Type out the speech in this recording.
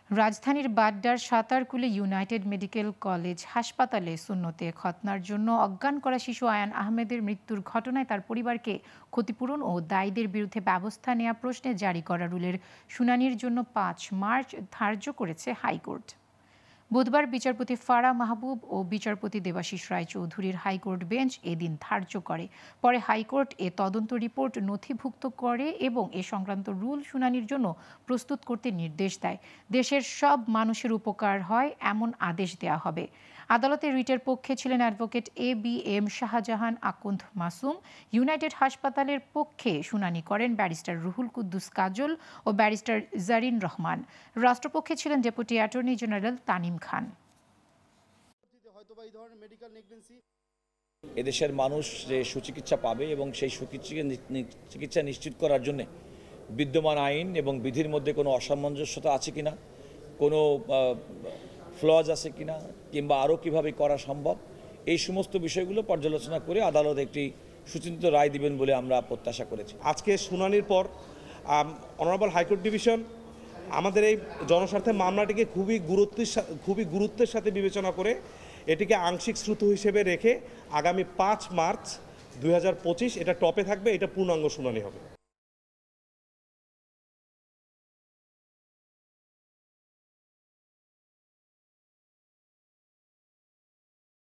রাজধানীর বাড্ডার সাতারকুলে United medical college হাসপাতালে সুন্নতে খতনার জন্য অজ্ঞান করা শিশু আয়ান আহমেদের মৃত্যুর ঘটনায় তার পরিবারকে ক্ষতিপূরণ ও দায়ীদের বিরুদ্ধে ব্যবস্থা নেওয়া প্রশ্নে জারি করা রুলের শুনানির জন্য ৫ মার্চ ধার্য করেছে হাইকোর্ট। বুধবার বিচারপতি ফারা মাহবুব ও বিচারপতি দেবাশিস রায়চৌধুরীর হাইকোর্ট বেঞ্চ এদিন ধার্য করে। পরে হাইকোর্ট এ তদন্ত রিপোর্ট নথিভুক্ত করে এবং এ সংক্রান্ত রুল শুনানির জন্য প্রস্তুত করতে নির্দেশ দেয়। দেশের সব মানুষের উপকার হয় এমন আদেশ দেয়া হবে। আদালতে রিটের পক্ষে ছিলেন অ্যাডভোকেট ABM শাহজাহান আকন্দ মাসুম। ইউনাইটেড হাসপাতালের পক্ষে শুনানি করেন ব্যারিস্টার রুহুল কুদ্দুস কাজল ও ব্যারিস্টার জারিন রহমান। রাষ্ট্রপক্ষে ছিলেন ডেপুটি অ্যাটর্নি জেনারেল তানিম খান। এদেশের মানুষ যে সুচিকিৎসা পাবে এবং সেই চিকিৎসা নিশ্চিত করার জন্য বিদ্যমান আইন এবং বিধির মধ্যে কোনো অসামঞ্জস্যতা আছে কিনা, কোনো ফ্লজ আছে কিনা, কিংবা আরও কীভাবে করা সম্ভব, এই সমস্ত বিষয়গুলো পর্যালোচনা করে আদালত একটি সুচিন্তিত রায় দিবেন বলে আমরা প্রত্যাশা করেছি। আজকে শুনানির পর অনারেবল হাইকোর্ট ডিভিশন আমাদের এই জনস্বার্থের মামলাটিকে খুবই গুরুত্বের সাথে বিবেচনা করে এটিকে আংশিক শ্রুত হিসেবে রেখে আগামী ৫ মার্চ ২০২৫ এটা টপে থাকবে, এটা পূর্ণাঙ্গ শুনানি হবে।